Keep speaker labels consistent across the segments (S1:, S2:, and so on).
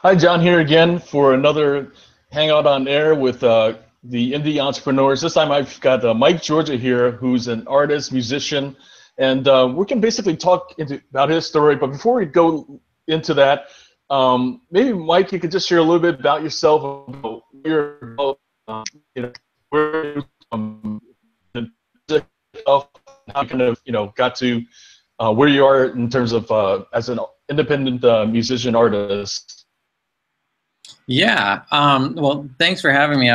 S1: Hi, John here again for another Hangout on Air with the indie entrepreneurs. This time I've got Mike Georgia here, who's an artist, musician, and we can basically talk about his story. But before we go into that, maybe Mike, you could just share a little bit about yourself, about where you're, where you're from, the music stuff, how you kind of, got to where you are in terms of as an independent musician artist.
S2: Yeah. Well, thanks for having me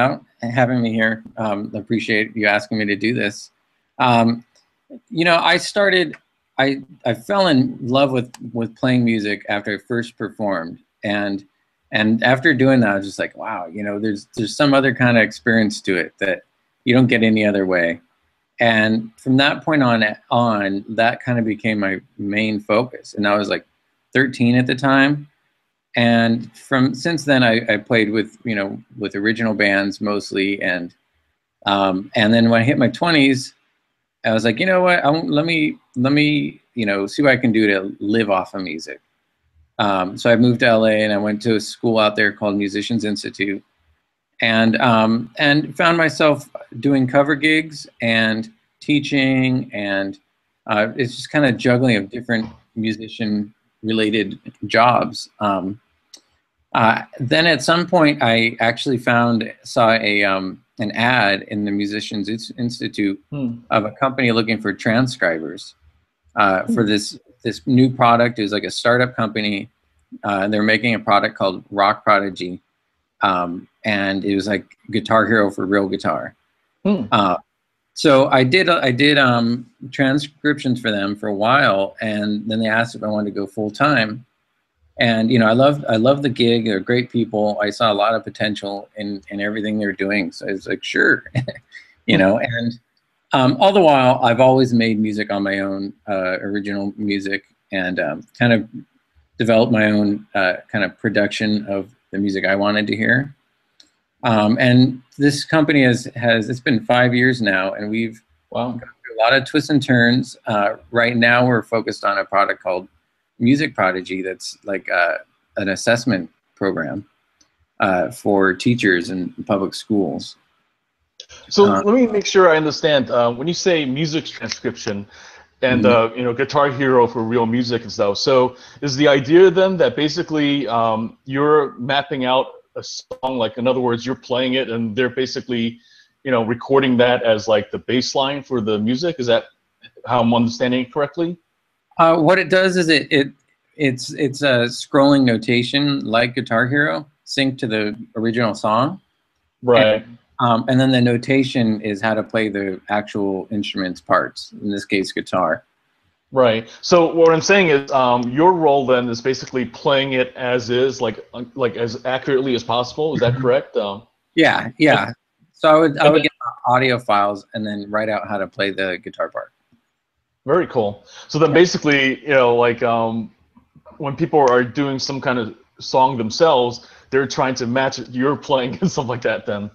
S2: having me here. Appreciate you asking me to do this. I fell in love with playing music after I first performed, and after doing that, I was just like, wow, there's some other kind of experience to it that you don't get any other way. And from that point on, that kind of became my main focus. And I was like 13 at the time. And since then, I played with original bands mostly, and then when I hit my 20s, I was like, you know what, let me see what I can do to live off of music. So I moved to LA and I went to a school out there called Musicians Institute, and found myself doing cover gigs and teaching, and it's just kind of juggling of different musician related jobs. Then at some point, I actually saw an ad in the Musicians Institute of a company looking for transcribers for this new product. It was like a startup company. They're making a product called Rock Prodigy, and it was like Guitar Hero for real guitar. So I did transcriptions for them for a while, and then they asked if I wanted to go full time. And I love the gig. They're great people. I saw a lot of potential in everything they're doing. So I was like, sure, And all the while, I've always made music on my own, original music, and kind of developed my own kind of production of the music I wanted to hear. And this company it's been 5 years now, and we've gone through a lot of twists and turns. Right now, we're focused on a product called Music Prodigy that's like an assessment program for teachers in public schools.
S1: So let me make sure I understand. When you say music transcription and Guitar Hero for real music and stuff, so is the idea then that basically you're mapping out a song, like in other words, you're playing it and they're basically recording that as like the bass line for the music? Is that how I'm understanding it correctly?
S2: What it does is it's a scrolling notation like Guitar Hero, synced to the original song.
S1: Right.
S2: And then the notation is how to play the actual instrument's parts, in this case, guitar.
S1: Right. So what I'm saying is your role then is basically playing it as is, like as accurately as possible. Is that correct?
S2: Yeah. So I would get audio files and then write out how to play the guitar part.
S1: Very cool. So then basically, when people are doing some kind of song themselves, they're trying to match it you're playing and stuff like that then.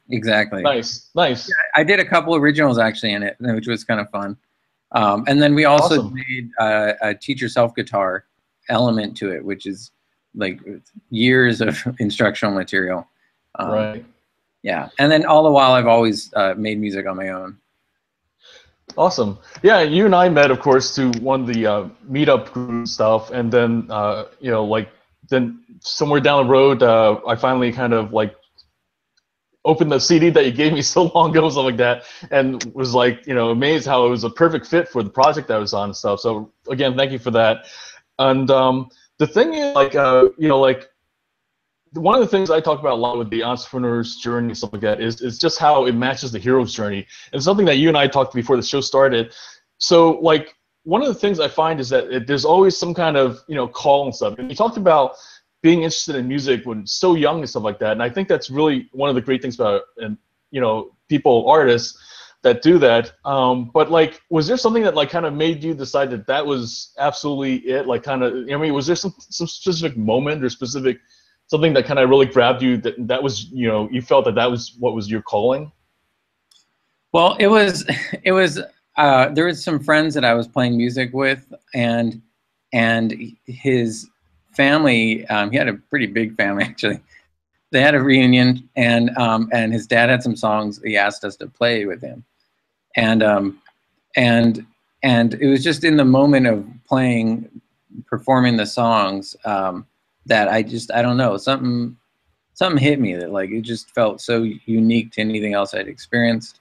S2: Exactly.
S1: Nice.
S2: Yeah, I did a couple originals actually in it, which was kind of fun. And then we also made a teach yourself guitar element to it, which is like years of instructional material.
S1: Right.
S2: Yeah. And then all the while, I've always made music on my own.
S1: Awesome. Yeah, you and I met, of course, through one of the meetup group stuff, and then then somewhere down the road, I finally kind of like opened the CD that you gave me so long ago, something like that, and was like, amazed how it was a perfect fit for the project I was on and stuff. So again, thank you for that. And the thing is, one of the things I talk about a lot with the entrepreneur's journey and stuff like that is just how it matches the hero's journey. And something that you and I talked before the show started. So like one of the things I find is that there's always some kind of call and stuff. And you talked about being interested in music when so young and stuff like that. And I think that's really one of the great things about artists that do that. But like, was there something that like kind of made you decide that was absolutely it? Like kind of, was there some specific moment or something that kind of really grabbed you that was you felt that was what was your calling?
S2: Well, it was there was some friends that I was playing music with, and his family, he had a pretty big family actually. They had a reunion, and his dad had some songs he asked us to play with him, and and it was just in the moment of performing the songs, that I don't know, something hit me that like it just felt so unique to anything else I'd experienced,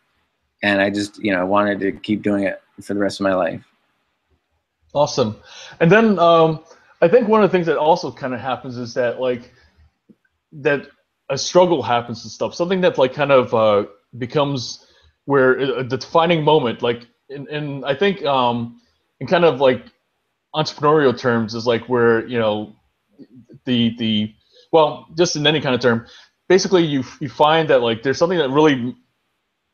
S2: and I just wanted to keep doing it for the rest of my life.
S1: Awesome. And then I think one of the things that also kind of happens is that like that a struggle happens and stuff, something that like kind of becomes where the defining moment, like in I think in kind of like entrepreneurial terms is like where the well, just in any kind of term, basically you find that like there's something that really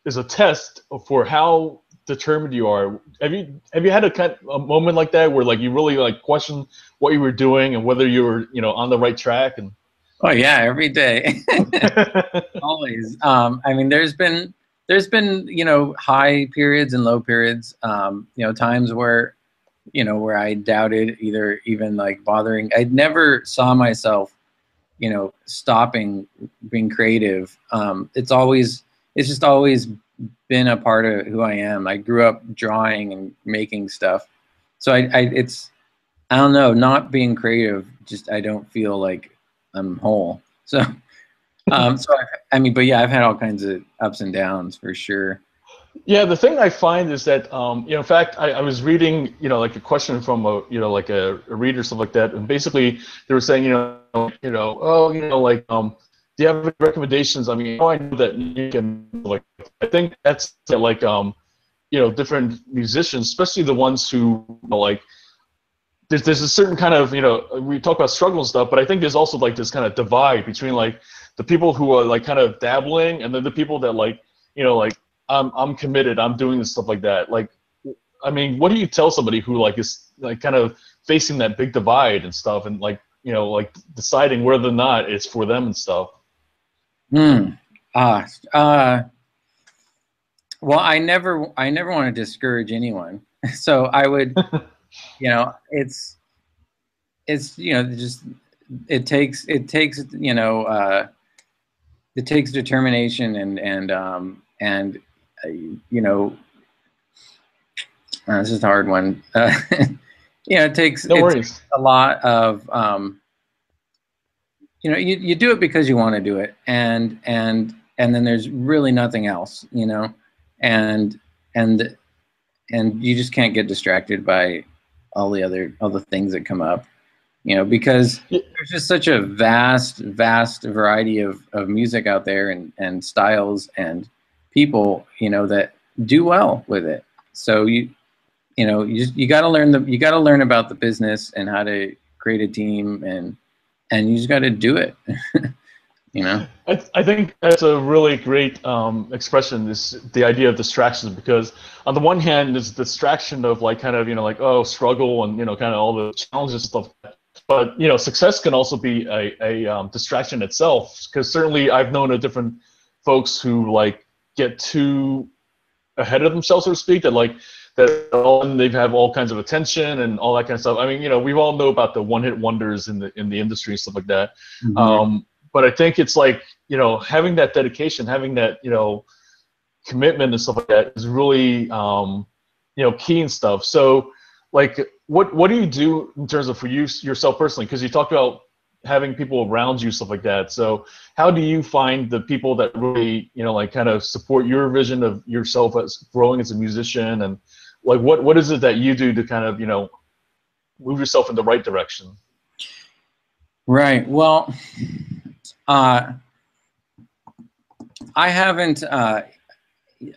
S1: is a test for how determined you are. Have you had a moment like that where like you really like question what you were doing and whether you were on the right track? And
S2: oh yeah, every day. Always. I mean, there's been high periods and low periods. Times where where I doubted even like bothering. I never saw myself stopping being creative. It's just always been a part of who I am. I grew up drawing and making stuff, so I don't know, not being creative, just I don't feel like I'm whole. So I mean, but yeah, I've had all kinds of ups and downs for sure.
S1: Yeah, the thing I find is that in fact, I was reading like a question from like a reader or stuff like that, and basically they were saying like do you have any recommendations? I mean, I know that you can like I think that's like different musicians, especially the ones who like there's a certain kind of we talk about struggle and stuff, but I think there's also like this kind of divide between like the people who are like kind of dabbling and then the people that like like I'm committed, I'm doing this stuff like that. Like, I mean, what do you tell somebody who like is like kind of facing that big divide and stuff, and like like deciding whether or not it's for them and stuff?
S2: Well, I never want to discourage anyone. So I would, it's just it takes determination and this is a hard one. It takes a lot of you do it because you want to do it, and then there's really nothing else, and you just can't get distracted by all the things that come up, because there's just such a vast variety of music out there and styles and people, that do well with it. So you got to learn about the business and how to create a team, and you just got to do it.
S1: I think that's a really great expression, the idea of distractions, because on the one hand there's distraction of like kind of like struggle and kind of all the challenges and stuff, but success can also be a distraction itself, because certainly I've known of different folks who like get too ahead of themselves, so to speak, that they have all kinds of attention and all that kind of stuff. I mean, we all know about the one-hit wonders in the industry and stuff like that. Mm-hmm. But I think it's like having that dedication, having that commitment and stuff like that is really key and stuff. So like, what do you do in terms of for yourself personally? Because you talked about having people around you, stuff like that. So how do you find the people that really like kind of support your vision of yourself as growing as a musician, and like what is it that you do to kind of move yourself in the right direction?
S2: Right. Well, I haven't. I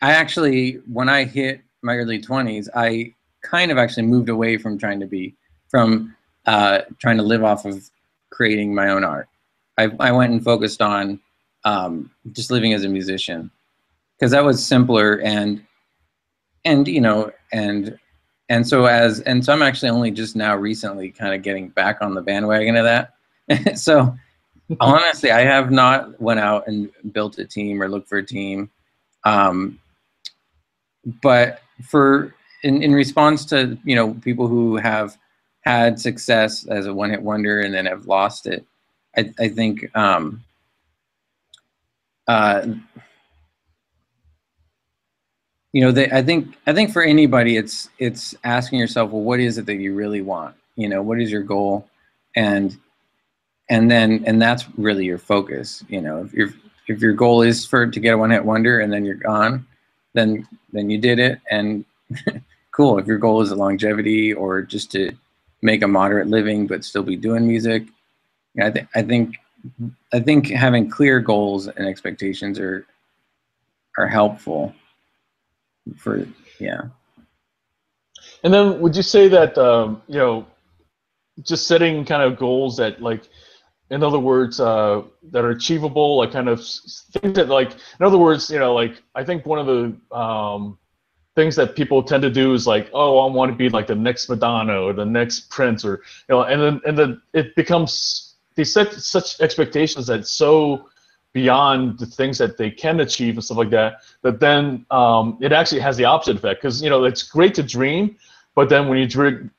S2: actually, when I hit my early 20s, I kind of actually moved away from trying to live off of creating my own art. I went and focused on just living as a musician, because that was simpler and so I'm actually only just now recently kind of getting back on the bandwagon of that. So honestly, I have not went out and built a team or looked for a team. But in response to people who have had success as a one-hit wonder and then have lost it. I think you know, I think for anybody, it's asking yourself, well, what is it that you really want? You know, what is your goal? And that's really your focus. You know, if your goal is to get a one-hit wonder and then you're gone, then you did it, and cool. If your goal is longevity or just to make a moderate living but still be doing music, I think having clear goals and expectations are helpful for, yeah.
S1: And then would you say that you know, just setting kind of goals that, like, in other words, that are achievable, like kind of things that, like, in other words, you know, like, I think one of the things that people tend to do is like, oh, I want to be like the next Madonna or the next Prince, or, you know, and then it becomes, they set such expectations that's so beyond the things that they can achieve and stuff like that, that then it actually has the opposite effect. Because, you know, it's great to dream, but then when you dream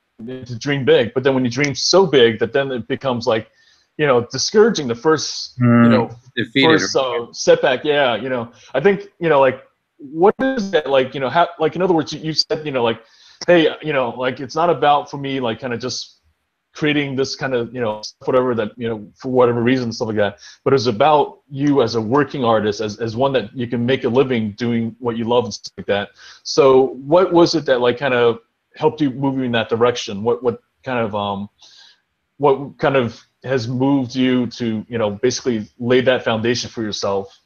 S1: big, but then when you dream so big that then it becomes like, you know, discouraging the first, you know, first setback. Yeah, you know, I think, you know, like, what is that, like, you know, how, like, in other words, you said, you know, like, hey, you know, like, it's not about, for me, like, kind of just creating this kind of, you know, whatever that, you know, for whatever reason, stuff like that, but it's about you as a working artist, as one that you can make a living doing what you love and stuff like that. So what was it that, like, kind of helped you move in that direction? What kind of has moved you to, you know, basically lay that foundation for yourself?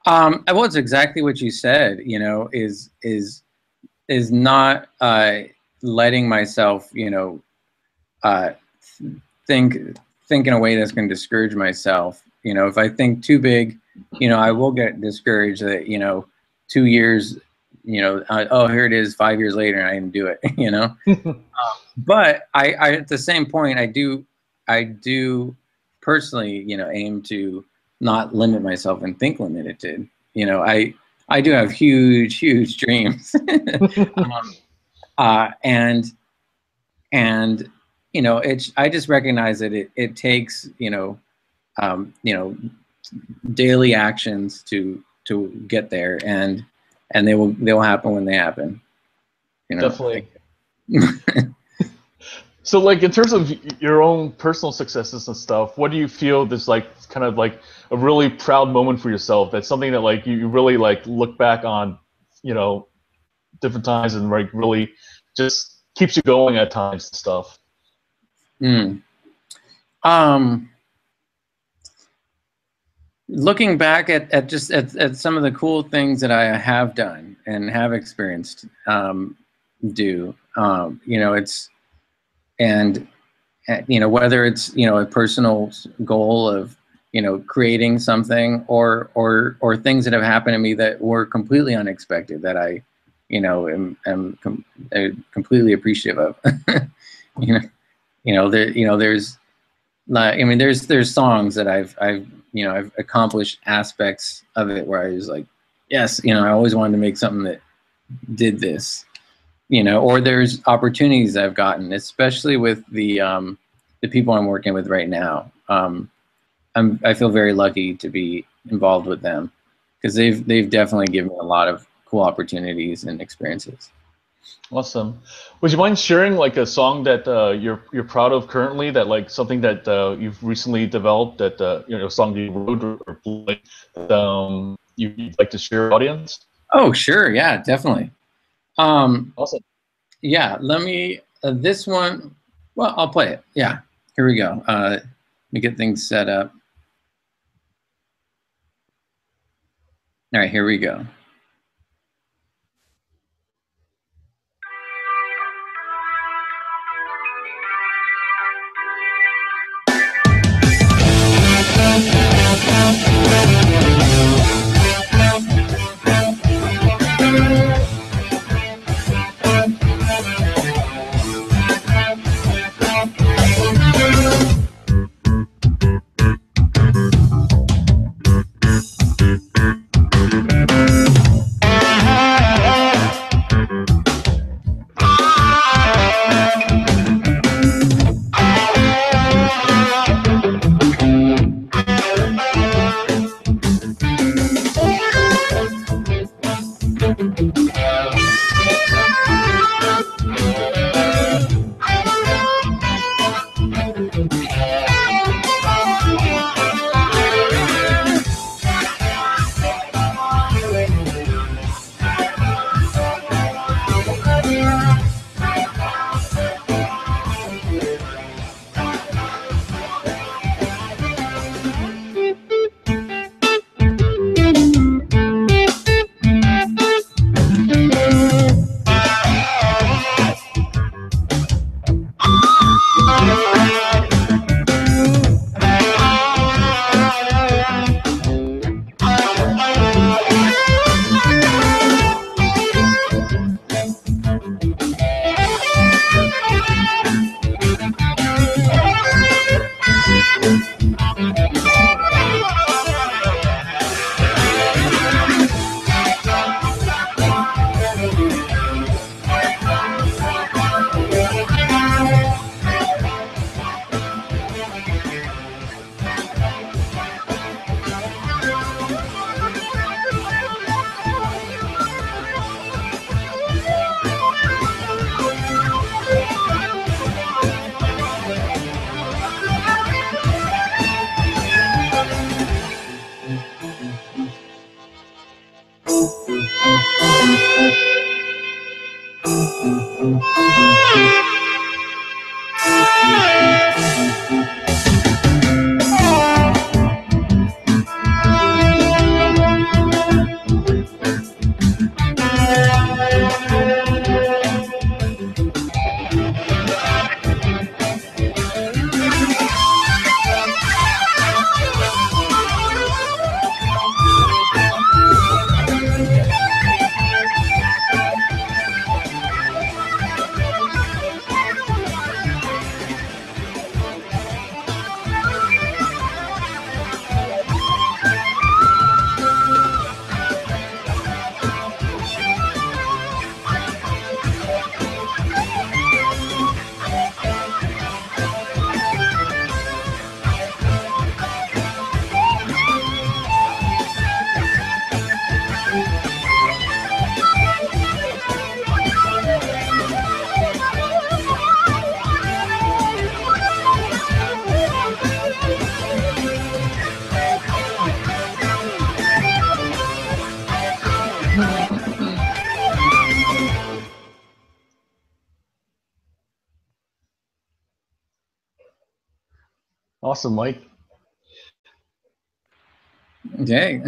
S2: Well, it's exactly what you said. You know, is not letting myself, you know, think in a way that's going to discourage myself. You know, if I think too big, you know, I will get discouraged that, you know, 2 years, you know, oh, here it is 5 years later and I didn't do it, you know. But I at the same point, I do personally, you know, aim to not limit myself and think limited. You know, I do have huge dreams. And you know, I just recognize that it takes, you know, daily actions to get there, and they will happen when they happen. You know?
S1: Definitely. So, like, in terms of your own personal successes and stuff, what do you feel is, like, kind of like a really proud moment for yourself? That's something that, like, you really, like, look back on, you know, different times, and, like, really just keeps you going at times and stuff.
S2: Looking back at some of the cool things that I have done and have experienced, you know, it's, and you know, whether it's, you know, a personal goal of, you know, creating something, or things that have happened to me that were completely unexpected, that I, you know, am completely appreciative of. There's, I mean, there's songs that I've accomplished aspects of it where I was like, yes, you know, I always wanted to make something that did this, you know. Or there's opportunities I've gotten, especially with the people I'm working with right now. I feel very lucky to be involved with them, because they've definitely given me a lot of cool opportunities and experiences.
S1: Awesome. Would you mind sharing, like, a song that you're proud of currently, that, like, something that you've recently developed, that you know, a song you wrote or played, that you'd like to share with the audience?
S2: Oh, sure. Yeah, definitely.
S1: Awesome.
S2: Yeah, let me, this one, well, I'll play it. Yeah, here we go. Let me get things set up. All right, here we go.
S1: Awesome, Mike.
S2: Okay.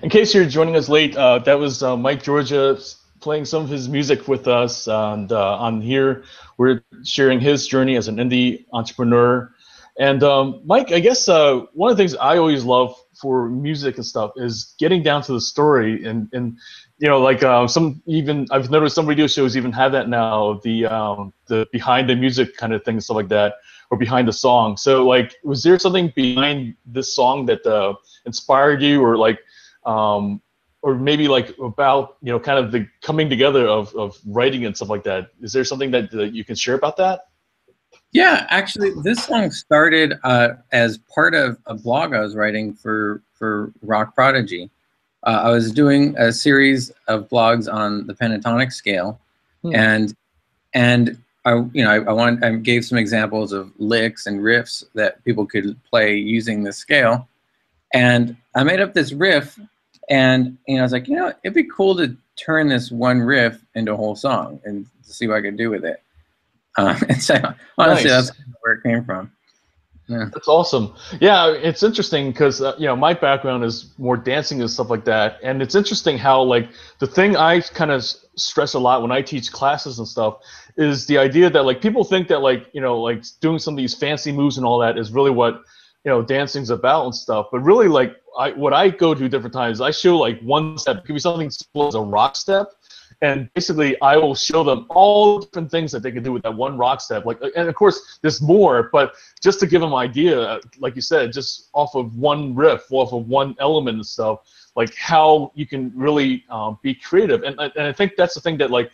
S1: In case you're joining us late, that was Mike Georgia playing some of his music with us, and on here we're sharing his journey as an indie entrepreneur. And Mike, I guess one of the things I always love for music and stuff is getting down to the story, and you know, like I've noticed some radio shows even have that now, the behind the music kind of thing and stuff like that, or behind the song. So like, was there something behind this song that inspired you, or like, or maybe like about, you know, kind of the coming together of writing and stuff like that? Is there something that you can share about that?
S2: Yeah, actually, this song started as part of a blog I was writing for Rock Prodigy. I was doing a series of blogs on the pentatonic scale, and I gave some examples of licks and riffs that people could play using the scale, and I made up this riff, and I was like, it'd be cool to turn this one riff into a whole song and to see what I could do with it. And so honestly,
S1: Nice.
S2: that's where it came from. Yeah.
S1: That's awesome. Yeah, it's interesting because you know, my background is more dancing and stuff like that, and it's interesting how, like, the thing I kind of stress a lot when I teach classes and stuff is the idea that, like, people think that, like, you know, like doing some of these fancy moves and all that is really what, you know, dancing's about and stuff. But really, like, what I go to different times, I show like one step. It could be something simple as a rock step. And basically, I will show them all different things that they can do with that one rock step. Like, and of course, there's more, but just to give them an idea, like you said, just off of one riff, off of one element and stuff, like how you can really be creative. And I think that's the thing that, like,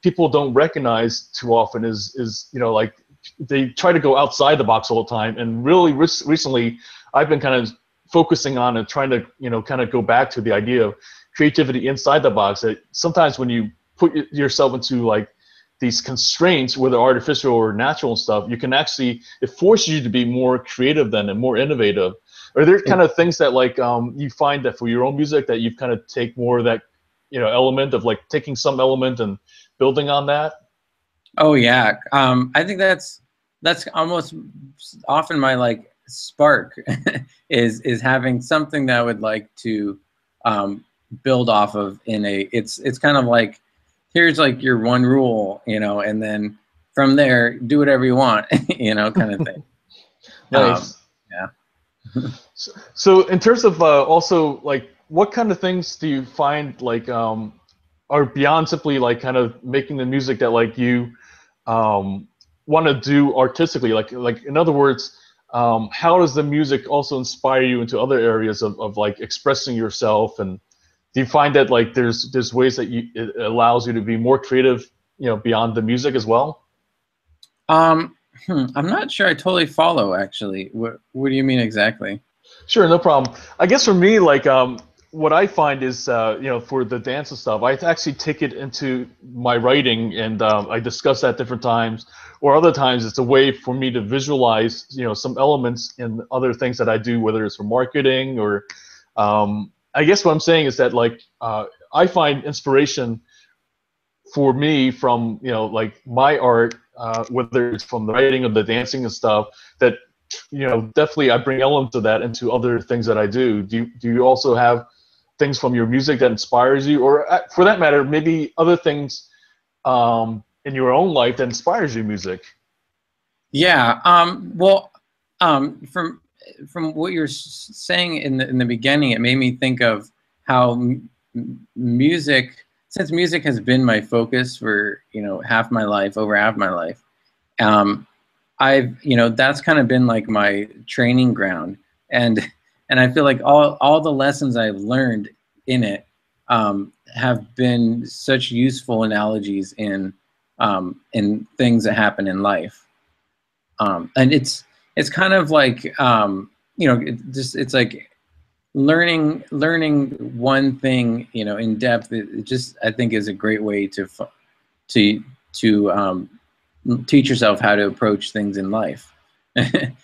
S1: people don't recognize too often is you know, like, they try to go outside the box all the time. And really, recently, I've been kind of focusing on and trying to, you know, kind of go back to the idea of creativity inside the box. That sometimes when you put yourself into like these constraints, whether artificial or natural and stuff, you can actually, it forces you to be more creative then and more innovative. Are there kind of things that, like, you find that for your own music that you've kind of take more of that, you know, element of like taking some element and building on that?
S2: Oh yeah, I think that's almost often my like spark is having something that I would like to build off of in a, it's kind of like, here's like your one rule, and then from there do whatever you want, kind of thing.
S1: Nice.
S2: Yeah.
S1: So in terms of also, like, what kind of things do you find, like, are beyond simply like kind of making the music that, like, you want to do artistically? Like in other words, how does the music also inspire you into other areas of like expressing yourself? And do you find that, like, there's ways that it allows you to be more creative, beyond the music as well?
S2: I'm not sure I totally follow, actually. What do you mean exactly?
S1: Sure, no problem. I guess for me, like, what I find is, for the dance and stuff, I actually take it into my writing, and I discuss that different times. Or other times, it's a way for me to visualize, some elements in other things that I do, whether it's for marketing or, I guess what I'm saying is that, like, I find inspiration for me from, like, my art, whether it's from the writing or the dancing and stuff, that, definitely I bring elements of that into other things that I do. Do you also have things from your music that inspires you, or for that matter, maybe other things in your own life that inspires your music?
S2: Yeah. Well, from what you're saying in the beginning, it made me think of how music, since music has been my focus for half my life, over half my life, I've that's kind of been like my training ground, and I feel like all the lessons I've learned in it have been such useful analogies in things that happen in life. And it's kind of like it's like learning one thing in depth. It just, I think, is a great way to teach yourself how to approach things in life. And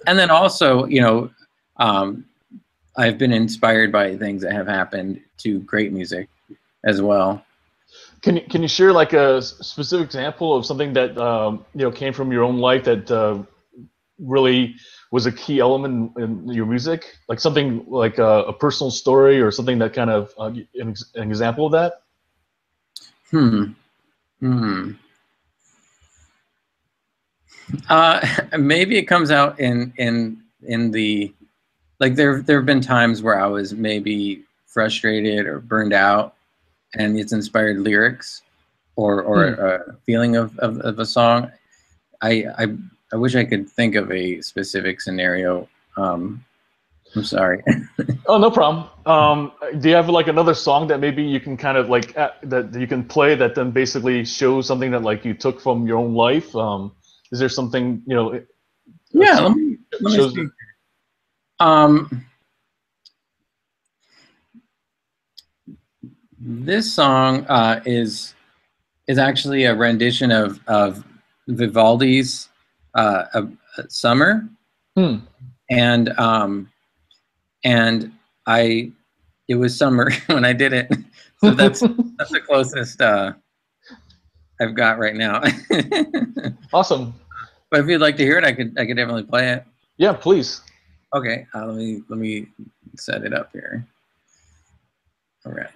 S2: then also, I've been inspired by things that have happened to great music as well.
S1: Can you share like a specific example of something that came from your own life that really was a key element in your music? Like something like a personal story or something that kind of an example of that?
S2: Hmm. Hmm. Maybe it comes out in the, like, there have been times where I was maybe frustrated or burned out, and it's inspired lyrics or a feeling of a song. I wish I could think of a specific scenario. I'm sorry.
S1: Oh, no problem. Do you have like another song that maybe you can kind of like that you can play that then basically shows something that like you took from your own life? Is there something, you know, a
S2: Yeah,
S1: song
S2: let me
S1: shows?
S2: see. Um, this song is actually a rendition of Vivaldi's Summer,
S1: Hmm.
S2: and I it was summer when I did it, so that's the closest I've got right now.
S1: Awesome.
S2: But if you'd like to hear it, I could definitely play it.
S1: Yeah, please.
S2: Okay, let me set it up here. All right.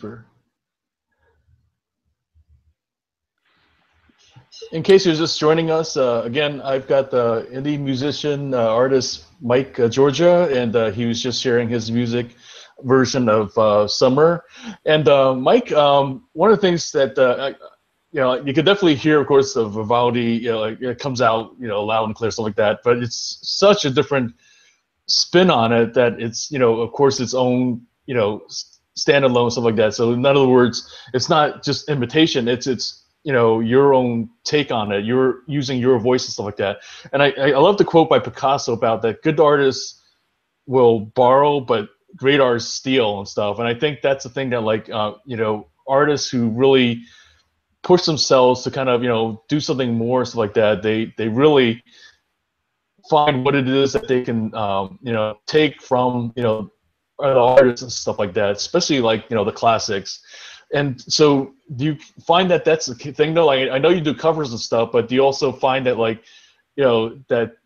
S1: Super. In case you're just joining us, again, I've got the indie musician, artist Mike Georgia, and he was just sharing his music version of Summer. And Mike, one of the things that you know, you could definitely hear, of course, the Vivaldi, you know, like, it comes out, you know, loud and clear, stuff like that. But it's such a different spin on it that it's, you know, of course, its own, you know, standalone, stuff like that. So in other words, it's not just imitation; it's you know, your own take on it. You're using your voice and stuff like that. And I love the quote by Picasso about that: good artists will borrow, but great artists steal and stuff. And I think that's the thing that, like, you know, artists who really push themselves to kind of, you know, do something more, stuff like that, they really find what it is that they can, you know, take from, you know, other artists and stuff like that, especially, like, you know, the classics. And so do you find that that's the thing, though? Like, I know you do covers and stuff, but do you also find that, like, you know, that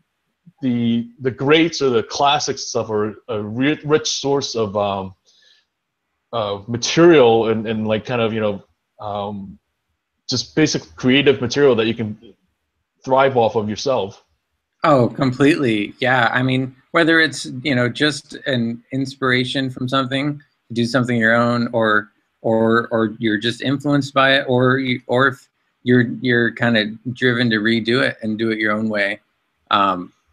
S1: the greats or the classics stuff are a rich source of material and like kind of, you know, just basic creative material that you can thrive off of yourself?
S2: Oh, completely. Yeah. I mean, whether it's, you know, just an inspiration from something, do something your own, or you're just influenced by it, or if you're kind of driven to redo it and do it your own way.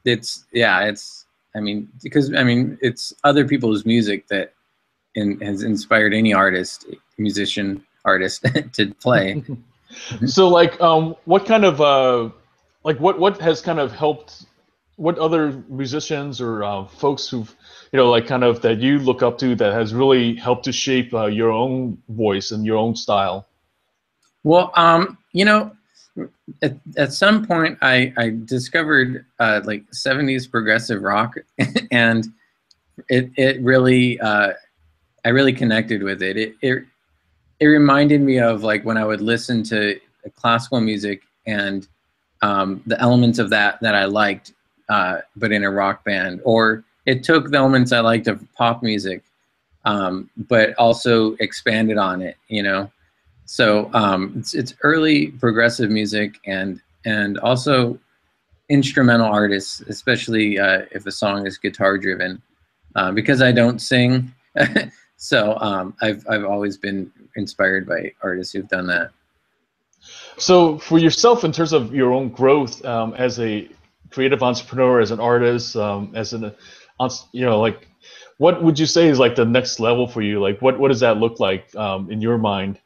S2: It's, yeah, it's, I mean, because, I mean, it's other people's music that has inspired any artist, musician, artist to play.
S1: So, like, what kind of like what has kind of helped? What other musicians or folks who've, you know, like, kind of that you look up to that has really helped to shape your own voice and your own style?
S2: Well, you know, at some point I discovered like 70s progressive rock, and it really I really connected with it. It reminded me of, like, when I would listen to classical music and the elements of that I liked, but in a rock band, or it took the elements I liked of pop music, but also expanded on it, you know. So it's early progressive music, and also instrumental artists, especially if a song is guitar driven, because I don't sing. So I've always been inspired by artists who've done that.
S1: So for yourself, in terms of your own growth as a creative entrepreneur, as an artist, as an, you know, like, what would you say is like the next level for you? Like, what does that look like in your mind?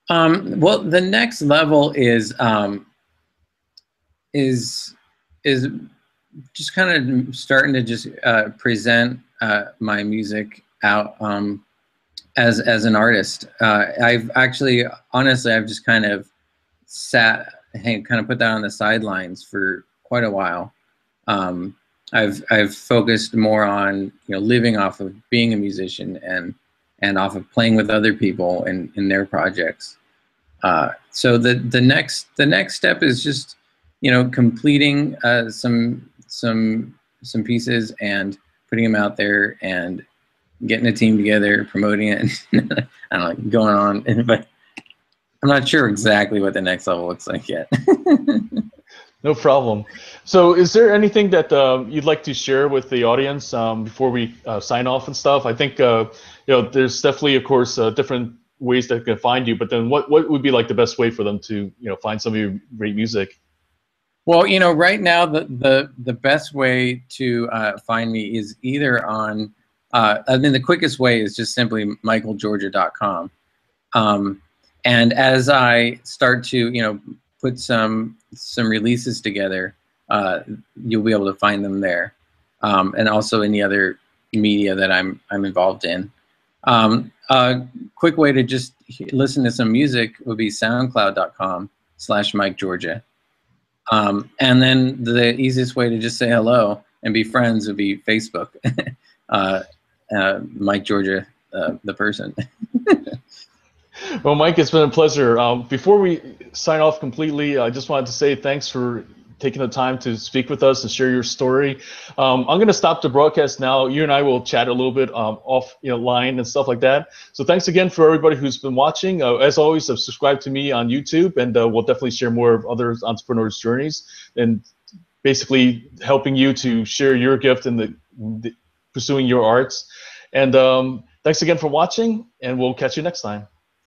S2: Well, the next level is is just kind of starting to just present my music out as an artist. I've actually, honestly, I've just kind of kind of put that on the sidelines for quite a while. I've focused more on, you know, living off of being a musician and off of playing with other people in their projects. So the next step is just, you know, completing some pieces and putting them out there and getting a team together, promoting it. I don't know, going on, but I'm not sure exactly what the next level looks like yet.
S1: No problem. So, is there anything that you'd like to share with the audience before we sign off and stuff? I think you know, there's definitely, of course, different ways that they can find you. But then, what would be like the best way for them to, you know, find some of your great music?
S2: Well, you know, right now the best way to find me is either on, I mean, the quickest way is just simply michaelgeorgia.com. And as I start to, you know, put some releases together, you'll be able to find them there, and also any other media that I'm involved in. A quick way to just listen to some music would be soundcloud.com/MikeGeorgia. And then the easiest way to just say hello and be friends would be Facebook. Mike Georgia, the person.
S1: Well, Mike, it's been a pleasure. Before we sign off completely, I just wanted to say thanks for taking the time to speak with us and share your story. I'm going to stop the broadcast now. You and I will chat a little bit off line and stuff like that. So thanks again for everybody who's been watching. As always, subscribe to me on YouTube, and we'll definitely share more of other entrepreneurs' journeys and basically helping you to share your gift in the pursuing your arts. And thanks again for watching, and we'll catch you next time.